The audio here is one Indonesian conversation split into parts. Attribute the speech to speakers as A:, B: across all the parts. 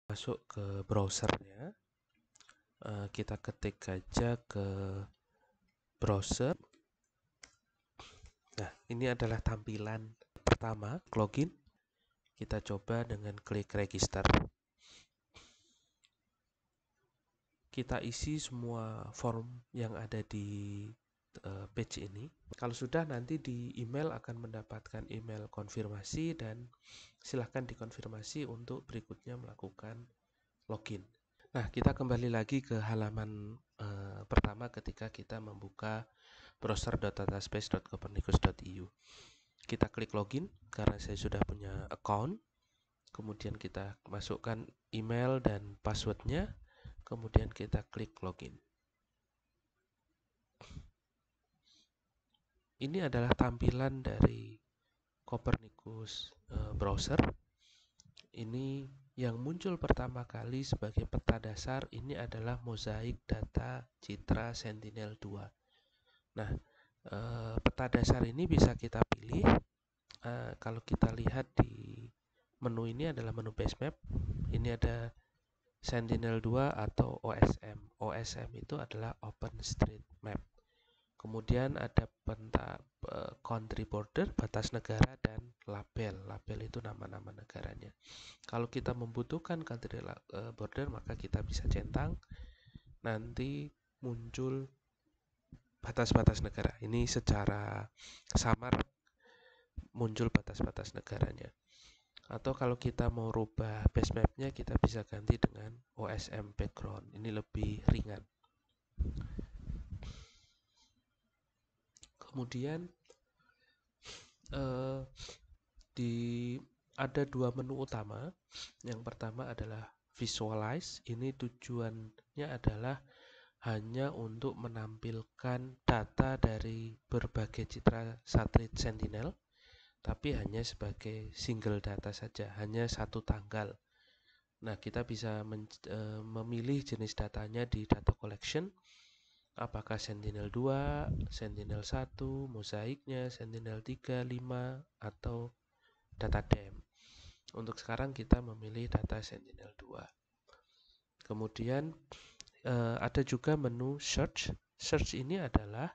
A: Masuk ke browsernya, kita ketik aja ke browser. Nah, ini adalah tampilan pertama, login. Kita coba dengan klik register. Kita isi semua form yang ada di page ini. Kalau sudah, nanti di email akan mendapatkan email konfirmasi dan silahkan dikonfirmasi untuk berikutnya melakukan login. Nah, kita kembali lagi ke halaman pertama ketika kita membuka browser.dataspace.copernicus.eu. Kita klik login karena saya sudah punya account. Kemudian kita masukkan email dan passwordnya. Kemudian kita klik login. Ini adalah tampilan dari Copernicus browser. Ini yang muncul pertama kali sebagai peta dasar ini adalah mozaik data Citra Sentinel-2. Nah, peta dasar ini bisa kita pilih. Kalau kita lihat di menu ini adalah menu base map. Ini ada Sentinel-2 atau OSM. OSM itu adalah OpenStreetMap. Kemudian ada peta country border, batas negara, dan label. Label itu nama-nama negaranya. Kalau kita membutuhkan country border, maka kita bisa centang. Nanti muncul batas-batas negara. Ini secara samar muncul batas-batas negaranya. Atau kalau kita mau rubah base mapnya, kita bisa ganti dengan OSM background. Ini lebih ringan. Kemudian ada dua menu utama. Yang pertama adalah visualize. Ini tujuannya adalah hanya untuk menampilkan data dari berbagai citra satelit Sentinel, tapi hanya sebagai single data saja, hanya satu tanggal. Nah, kita bisa memilih jenis datanya di data collection, apakah Sentinel-2, Sentinel-1, mozaiknya, Sentinel-3, 5, atau data DEM. Untuk sekarang kita memilih data Sentinel-2. Kemudian ada juga menu search. Search ini adalah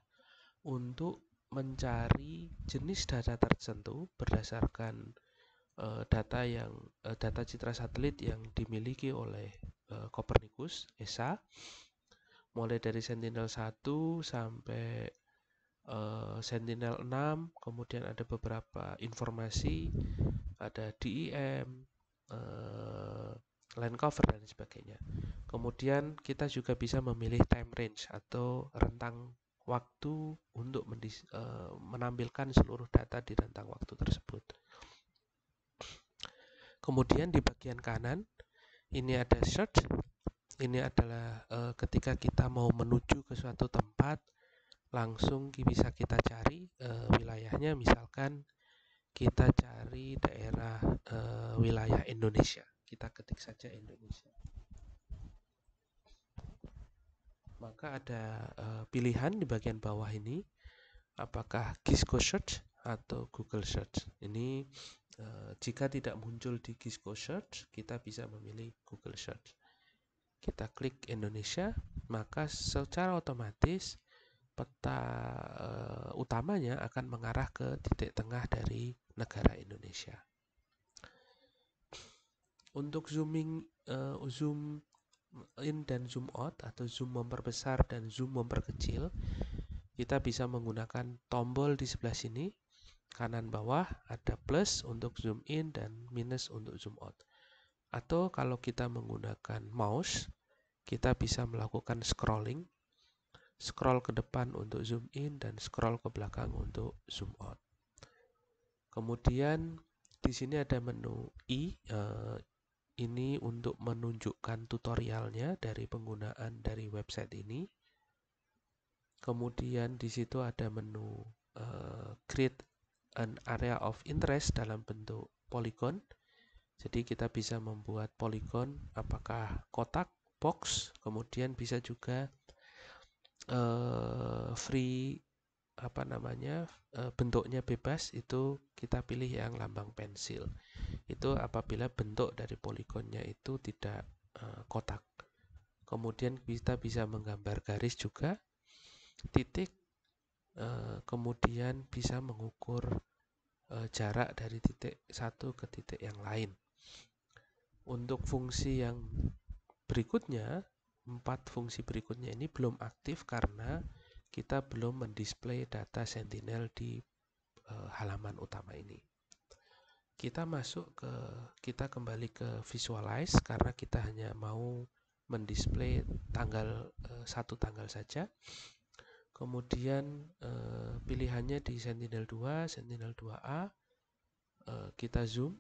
A: untuk mencari jenis data tertentu berdasarkan data citra satelit yang dimiliki oleh Copernicus ESA, mulai dari Sentinel-1 sampai Sentinel-6. Kemudian ada beberapa informasi, ada DEM, line cover, dan sebagainya. Kemudian kita juga bisa memilih time range atau rentang waktu untuk menampilkan seluruh data di rentang waktu tersebut. Kemudian di bagian kanan ini ada search. Ini adalah ketika kita mau menuju ke suatu tempat, langsung bisa kita cari wilayahnya. Misalkan kita cari daerah wilayah Indonesia, kita ketik saja Indonesia. Maka ada pilihan di bagian bawah ini, apakah Gisco Search atau Google Search. Ini jika tidak muncul di Gisco Search, kita bisa memilih Google Search. Kita klik Indonesia, maka secara otomatis peta utamanya akan mengarah ke titik tengah dari negara Indonesia. Untuk zoom in dan zoom out atau zoom memperbesar dan zoom memperkecil, kita bisa menggunakan tombol di sebelah sini. Kanan bawah ada plus untuk zoom in dan minus untuk zoom out. Atau kalau kita menggunakan mouse, kita bisa melakukan scrolling. Scroll ke depan untuk zoom in dan scroll ke belakang untuk zoom out. Kemudian di sini ada menu I. Ini untuk menunjukkan tutorialnya dari penggunaan dari website ini. Kemudian di situ ada menu create an area of interest dalam bentuk polygon. Jadi kita bisa membuat polygon, apakah kotak, box, kemudian bisa juga free bentuknya bebas, itu kita pilih yang lambang pensil. Itu apabila bentuk dari poligonnya itu tidak kotak. Kemudian kita bisa menggambar garis juga, titik, kemudian bisa mengukur jarak dari titik satu ke titik yang lain. Untuk fungsi yang berikutnya, 4 fungsi berikutnya ini belum aktif karena kita belum mendisplay data Sentinel di halaman utama ini. Kita kembali ke visualize karena kita hanya mau mendisplay satu tanggal saja. Kemudian pilihannya di Sentinel 2, Sentinel 2A, kita zoom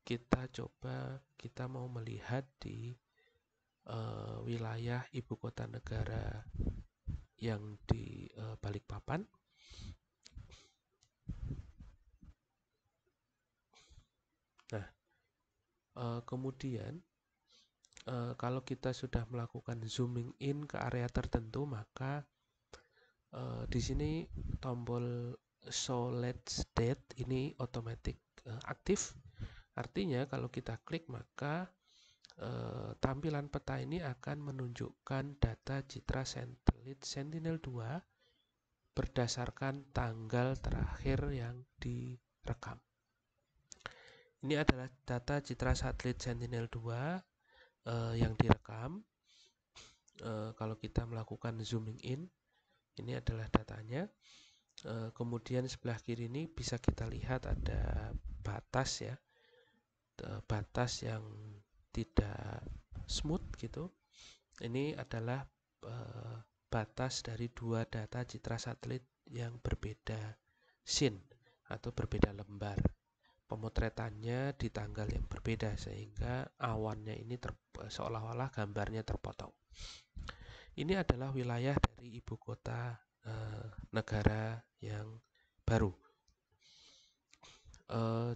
A: kita mau melihat di wilayah ibu kota negara yang di Balikpapan. Nah, kemudian kalau kita sudah melakukan zooming in ke area tertentu, maka di sini tombol show let's date ini otomatis aktif. Artinya kalau kita klik maka tampilan peta ini akan menunjukkan data citra satelit Sentinel-2 berdasarkan tanggal terakhir yang direkam. Ini adalah data citra satelit Sentinel-2 yang direkam. Kalau kita melakukan zooming in, ini adalah datanya. Kemudian sebelah kiri ini bisa kita lihat ada batas ya, batas yang tidak smooth gitu. Ini adalah batas dari dua data citra satelit yang berbeda scene atau berbeda lembar. Pemotretannya di tanggal yang berbeda sehingga awannya ini seolah-olah gambarnya terpotong. Ini adalah wilayah dari ibu kota negara yang baru,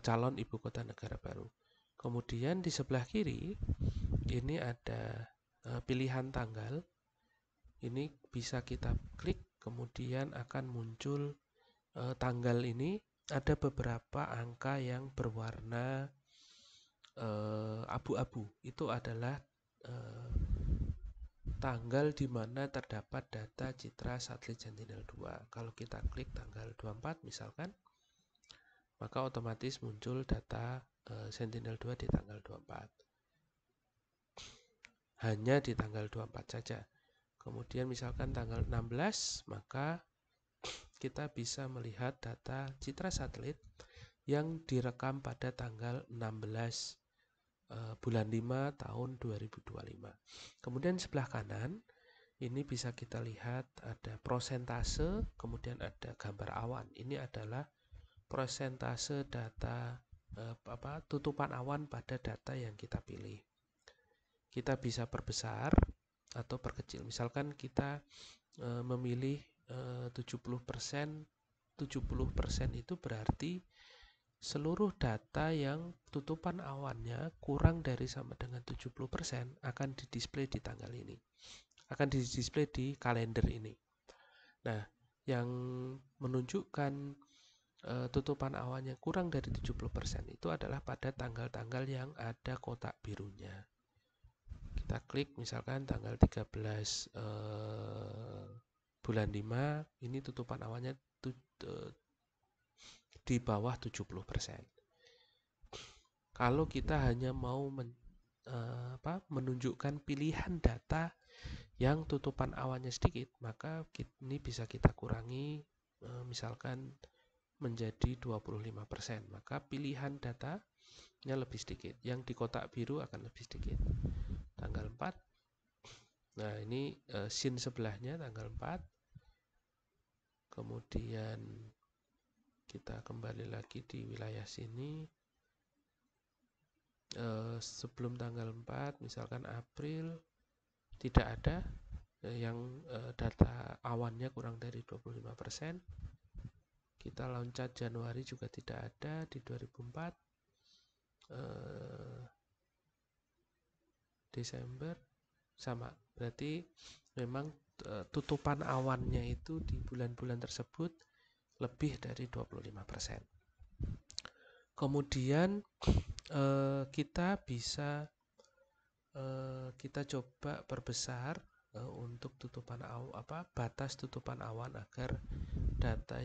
A: calon ibu kota negara baru. Kemudian di sebelah kiri ini ada pilihan tanggal. Ini bisa kita klik, kemudian akan muncul tanggal ini. Ada beberapa angka yang berwarna abu-abu. Itu adalah tanggal di mana terdapat data citra satelit Sentinel-2. Kalau kita klik tanggal 24 misalkan, maka otomatis muncul data Sentinel-2 di tanggal 24. Hanya di tanggal 24 saja. Kemudian misalkan tanggal 16, maka kita bisa melihat data citra satelit yang direkam pada tanggal 16 bulan 5 tahun 2025. Kemudian sebelah kanan ini bisa kita lihat ada prosentase, kemudian ada gambar awan. Ini adalah prosentase data tutupan awan pada data yang kita pilih. Kita bisa perbesar atau perkecil. Misalkan kita memilih 70%, 70% itu berarti seluruh data yang tutupan awannya kurang dari sama dengan 70% akan didisplay di tanggal ini. Akan didisplay di kalender ini. Nah, yang menunjukkan tutupan awannya kurang dari 70% itu adalah pada tanggal-tanggal yang ada kotak birunya. Kita klik misalkan tanggal 13 bulan 5, ini tutupan awannya di bawah 70%. Kalau kita hanya mau menunjukkan pilihan data yang tutupan awannya sedikit, maka ini bisa kita kurangi misalkan menjadi 25%. Maka pilihan datanya lebih sedikit. Yang di kotak biru akan lebih sedikit. Tanggal 4. Nah, ini scene sebelahnya tanggal 4. Kemudian kita kembali lagi di wilayah sini. Sebelum tanggal 4, misalkan April, tidak ada yang data awannya kurang dari 25%. Kita loncat Januari juga tidak ada di 2004. Desember sama. Berarti memang tutupan awannya itu di bulan-bulan tersebut lebih dari 25%. Kemudian kita coba perbesar untuk batas tutupan awan agar data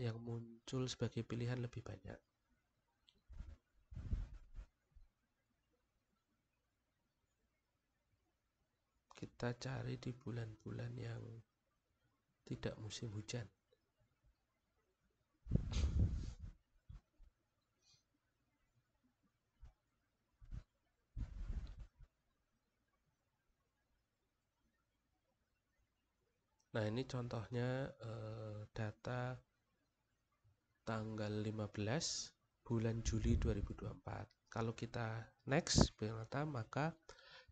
A: yang muncul sebagai pilihan lebih banyak. Kita cari di bulan-bulan yang tidak musim hujan. Nah, ini contohnya data tanggal 15 bulan Juli 2024. Kalau kita next, maka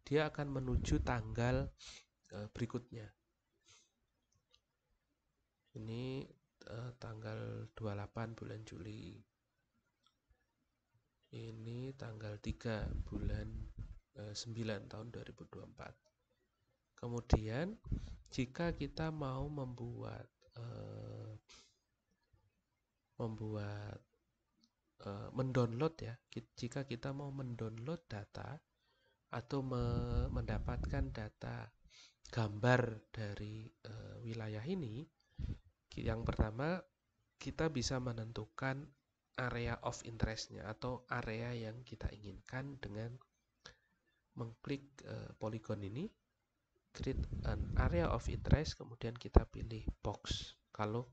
A: dia akan menuju tanggal berikutnya. Ini tanggal 28 bulan Juli. Ini tanggal 3 bulan 9 tahun 2024. Kemudian jika kita mau mendownload ya, jika kita mau mendownload data atau mendapatkan data gambar dari wilayah ini, yang pertama kita bisa menentukan area of interest-nya atau area yang kita inginkan dengan mengklik polygon ini, create an area of interest, kemudian kita pilih box kalau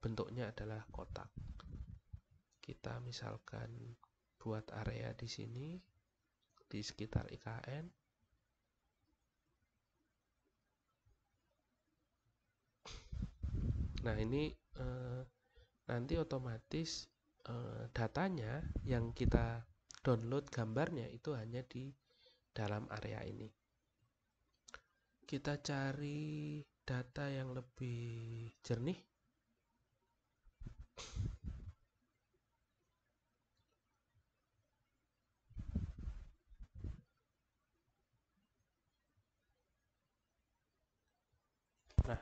A: bentuknya adalah kotak. Kita misalkan buat area di sini di sekitar IKN. Nah, ini nanti otomatis datanya yang kita download gambarnya itu hanya di dalam area ini. Kita cari data yang lebih jernih. Nah,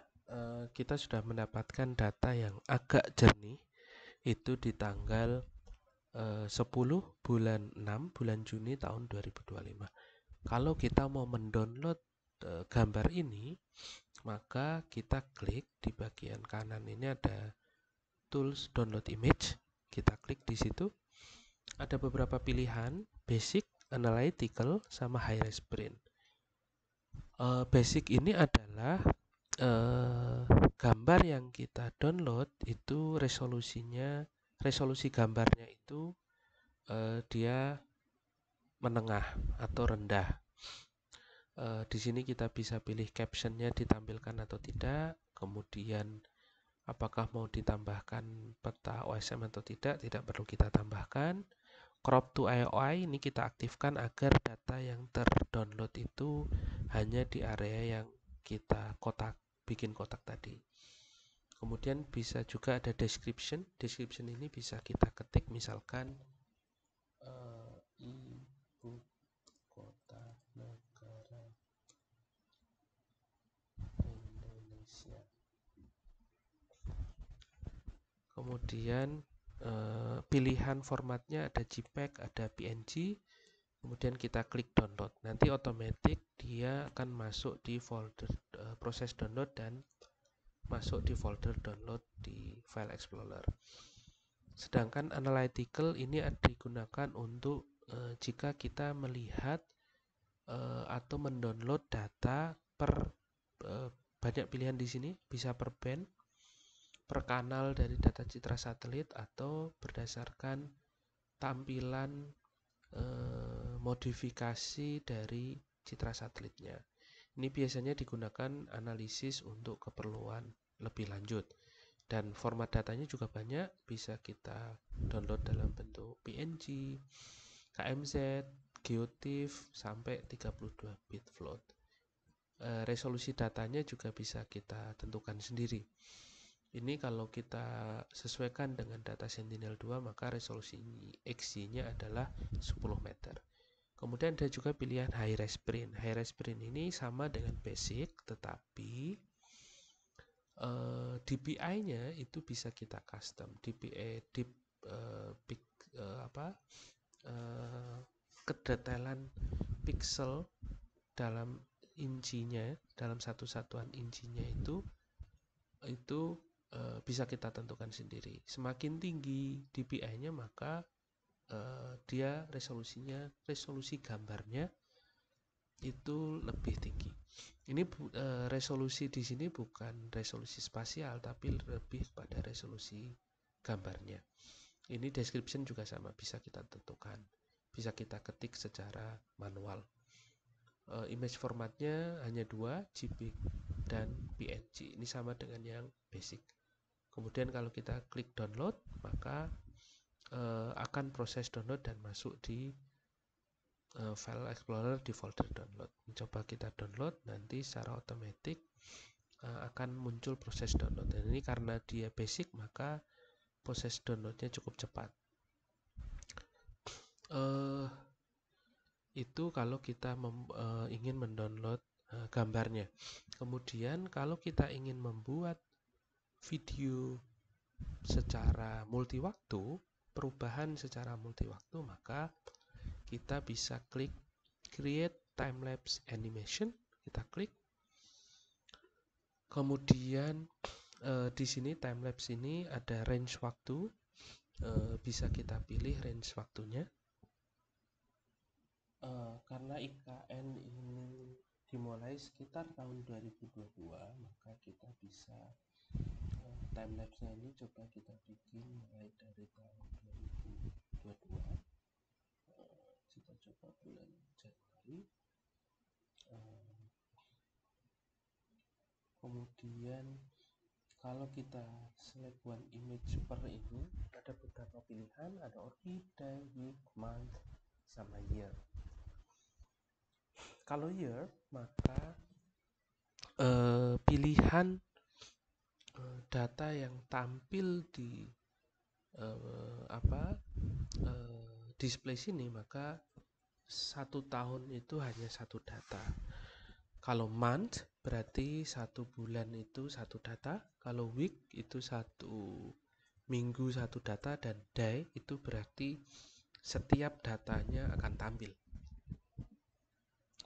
A: kita sudah mendapatkan data yang agak jernih itu di tanggal 10 bulan 6 bulan Juni tahun 2025. Kalau kita mau mendownload gambar ini, maka kita klik di bagian kanan ini ada tools download image. Kita klik di situ. Ada beberapa pilihan, basic, analytical, sama high res print. Basic ini adalah gambar yang kita download itu resolusi gambarnya itu dia menengah atau rendah. Di sini kita bisa pilih captionnya ditampilkan atau tidak, kemudian apakah mau ditambahkan peta OSM atau tidak perlu kita tambahkan. Crop to AOI ini kita aktifkan agar data yang terdownload itu hanya di area yang kita bikin kotak tadi. Kemudian bisa juga ada description. Description ini bisa kita ketik misalkan ibu kota negara Indonesia. Kemudian pilihan formatnya ada JPEG, ada PNG. Kemudian kita klik download. Nanti otomatis dia akan masuk di folder proses download dan masuk di folder download di File Explorer. Sedangkan analytical ini digunakan untuk jika kita melihat atau mendownload data per banyak pilihan di sini, bisa per band, per kanal dari data citra satelit, atau berdasarkan tampilan modifikasi dari citra satelitnya. Ini biasanya digunakan analisis untuk keperluan lebih lanjut. Dan format datanya juga banyak, bisa kita download dalam bentuk PNG, KMZ, GeoTIFF, sampai 32 bit float. Resolusi datanya juga bisa kita tentukan sendiri. Ini kalau kita sesuaikan dengan data Sentinel-2, maka resolusi XY-nya adalah 10 meter. Kemudian ada juga pilihan high res print. High res print ini sama dengan basic, tetapi DPI-nya itu bisa kita custom. DPI kedetailan pixel dalam incinya, dalam satu satuan incinya itu bisa kita tentukan sendiri. Semakin tinggi DPI-nya maka dia resolusi gambarnya itu lebih tinggi. Ini resolusi di sini bukan resolusi spasial tapi lebih pada resolusi gambarnya. Ini description juga sama, bisa kita tentukan, bisa kita ketik secara manual. Image formatnya hanya 2, JPEG dan PNG. Ini sama dengan yang basic. Kemudian kalau kita klik download, maka akan proses download dan masuk di file explorer di folder download. Coba kita download, nanti secara otomatis akan muncul proses download. Dan ini karena dia basic, maka proses downloadnya cukup cepat. Itu kalau kita ingin mendownload gambarnya. Kemudian kalau kita ingin membuat video secara multiwaktu, perubahan secara multiwaktu, maka kita bisa klik create timelapse animation, kita klik. Kemudian di sini timelapse ini ada range waktu, bisa kita pilih range waktunya. Karena IKN ini dimulai sekitar tahun 2022, maka kita bisa timelapse-nya ini coba kita bikin mulai dari tahun 2022. Kita coba bulan Januari. Kemudian kalau kita select one image per ini, ada beberapa pilihan, ada orchid, day, week, month, sama year. Kalau year, maka pilihan data yang tampil di display sini, maka 1 tahun itu hanya 1 data. Kalau month berarti 1 bulan itu 1 data, kalau week itu 1 minggu 1 data, dan day itu berarti setiap datanya akan tampil.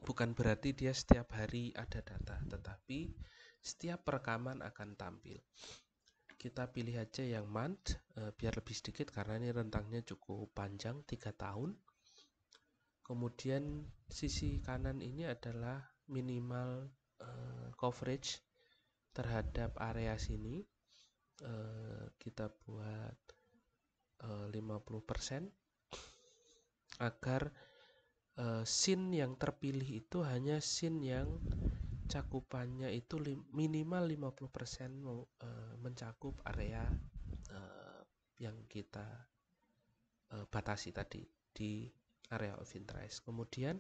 A: Bukan berarti dia setiap hari ada data, tetapi setiap perekaman akan tampil. Kita pilih aja yang month biar lebih sedikit karena ini rentangnya cukup panjang, 3 tahun. Kemudian sisi kanan ini adalah minimal coverage terhadap area sini. Kita buat 50% agar scene yang terpilih itu hanya scene yang cakupannya itu minimal 50% mencakup area yang kita batasi tadi di area of interest. Kemudian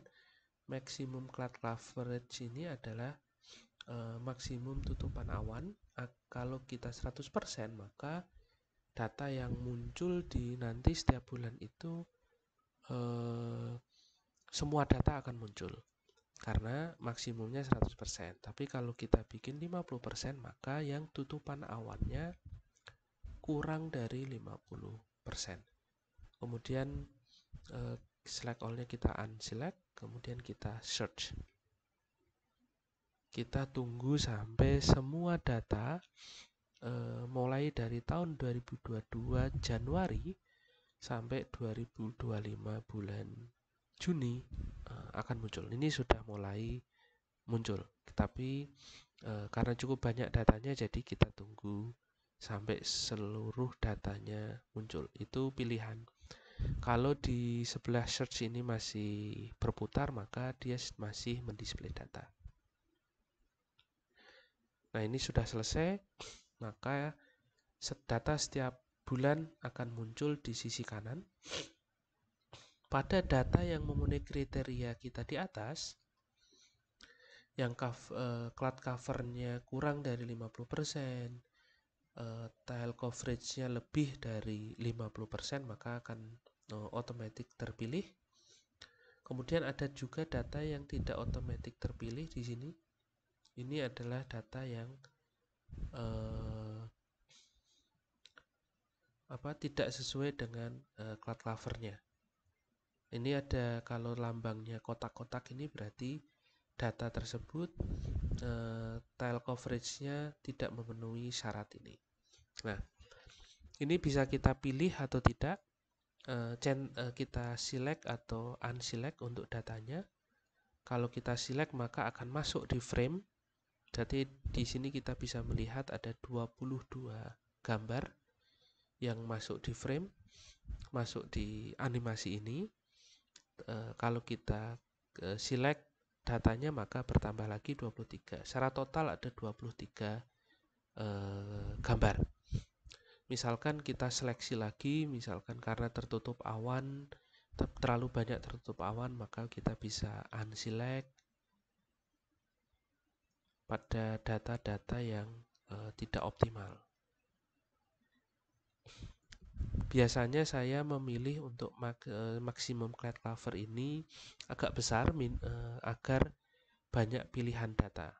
A: maximum cloud coverage ini adalah maksimum tutupan awan. Kalau kita 100%, maka data yang muncul di nanti setiap bulan itu semua data akan muncul karena maksimumnya 100%. Tapi kalau kita bikin 50%, maka yang tutupan awannya kurang dari 50%. Kemudian select all-nya kita unselect, kemudian kita search. Kita tunggu sampai semua data mulai dari tahun 2022 Januari sampai 2025 bulan Juni akan muncul. Ini sudah mulai muncul, tapi karena cukup banyak datanya, jadi kita tunggu sampai seluruh datanya muncul. Itu pilihan. Kalau di sebelah search ini masih berputar, maka dia masih mendisplay data. Nah, ini sudah selesai, maka data setiap bulan akan muncul di sisi kanan. Pada data yang memenuhi kriteria kita di atas, yang cloud covernya kurang dari 50%, tile coveragenya lebih dari 50%, maka akan otomatis terpilih. Kemudian ada juga data yang tidak otomatis terpilih di sini. Ini adalah data yang tidak sesuai dengan cloud covernya. Ini ada, kalau lambangnya kotak-kotak ini berarti data tersebut tile coverage-nya tidak memenuhi syarat ini. Nah, ini bisa kita pilih atau tidak, kita select atau unselect untuk datanya. Kalau kita select maka akan masuk di frame. Jadi di sini kita bisa melihat ada 22 gambar yang masuk di frame, masuk di animasi ini. Kalau kita select datanya maka bertambah lagi 23. Secara total ada 23 gambar. Misalkan kita seleksi lagi, misalkan karena tertutup awan, terlalu banyak tertutup awan, maka kita bisa unselect pada data-data yang tidak optimal. Biasanya saya memilih untuk maksimum cloud cover ini agak besar agar banyak pilihan data.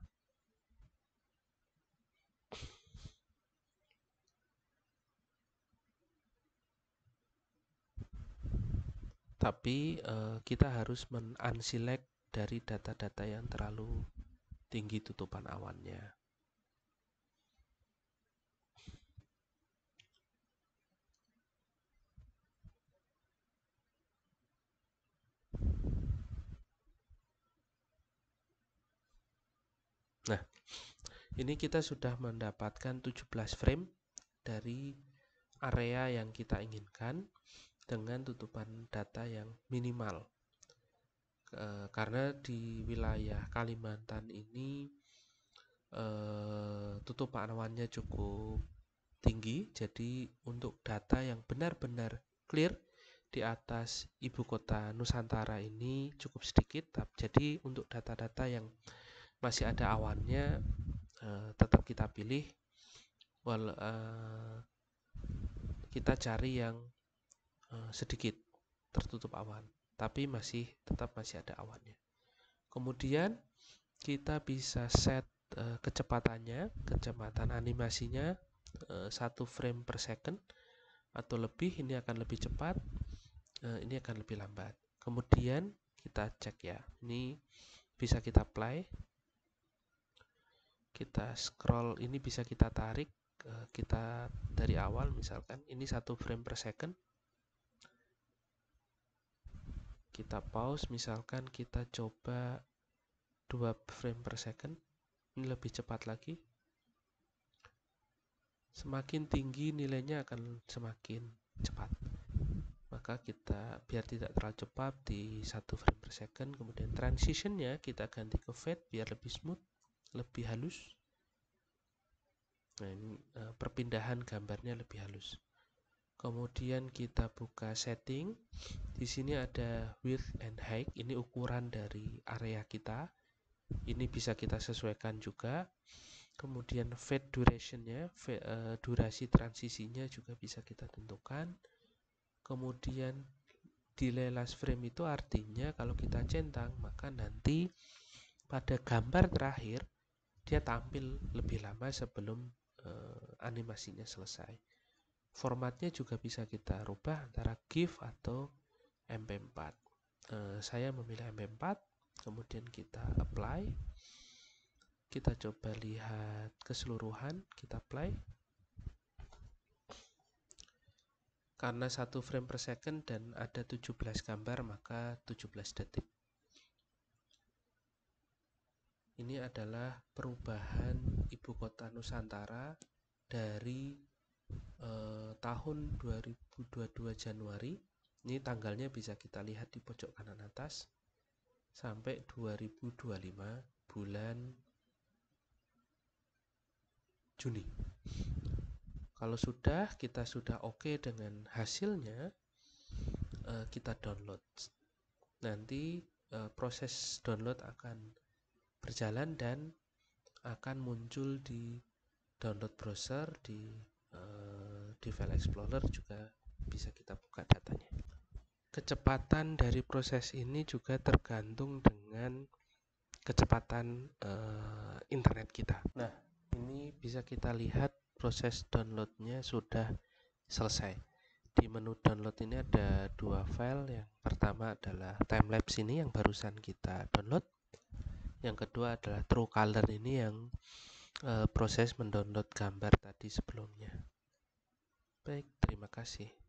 A: Tapi kita harus unselect dari data-data yang terlalu tinggi tutupan awannya. Nah, ini kita sudah mendapatkan 17 frame dari area yang kita inginkan dengan tutupan data yang minimal. Karena di wilayah Kalimantan ini tutupan awannya cukup tinggi, jadi untuk data yang benar-benar clear di atas ibu kota Nusantara ini cukup sedikit. Jadi untuk data-data yang masih ada awannya tetap kita pilih. Kita cari yang sedikit tertutup awan, tapi tetap masih ada awannya. Kemudian kita bisa set kecepatan animasinya 1 frame per second atau lebih. Ini akan lebih cepat, ini akan lebih lambat. Kemudian kita cek ya, ini bisa kita play, kita scroll, ini bisa kita tarik, kita dari awal misalkan ini 1 frame per second, kita pause, misalkan kita coba 2 frame per second, ini lebih cepat lagi. Semakin tinggi nilainya akan semakin cepat. Maka kita biar tidak terlalu cepat di 1 frame per second. Kemudian transitionnya kita ganti ke fade biar lebih smooth, lebih halus. Nah, ini perpindahan gambarnya lebih halus. Kemudian kita buka setting. Di sini ada width and height. Ini ukuran dari area kita. Ini bisa kita sesuaikan juga. Kemudian fade durationnya, durasi transisinya juga bisa kita tentukan. Kemudian delay last frame itu artinya kalau kita centang maka nanti pada gambar terakhir dia tampil lebih lama sebelum animasinya selesai. Formatnya juga bisa kita rubah antara GIF atau MP4. Saya memilih MP4, kemudian kita apply. Kita coba lihat keseluruhan, kita play. Karena 1 frame per second dan ada 17 gambar, maka 17 detik. Ini adalah perubahan ibu kota Nusantara dari tahun 2022 Januari. Ini tanggalnya bisa kita lihat di pojok kanan atas. Sampai 2025 bulan Juni. Kalau kita sudah oke dengan hasilnya, kita download. Nanti proses download akan berjalan dan akan muncul di download browser, di File Explorer juga bisa kita buka datanya. Kecepatan dari proses ini juga tergantung dengan kecepatan internet kita. Nah, ini bisa kita lihat proses downloadnya sudah selesai. Di menu download ini ada dua file. Yang pertama adalah timelapse ini yang barusan kita download. Yang kedua adalah Truecaller ini yang proses mendownload gambar tadi sebelumnya. Baik, terima kasih.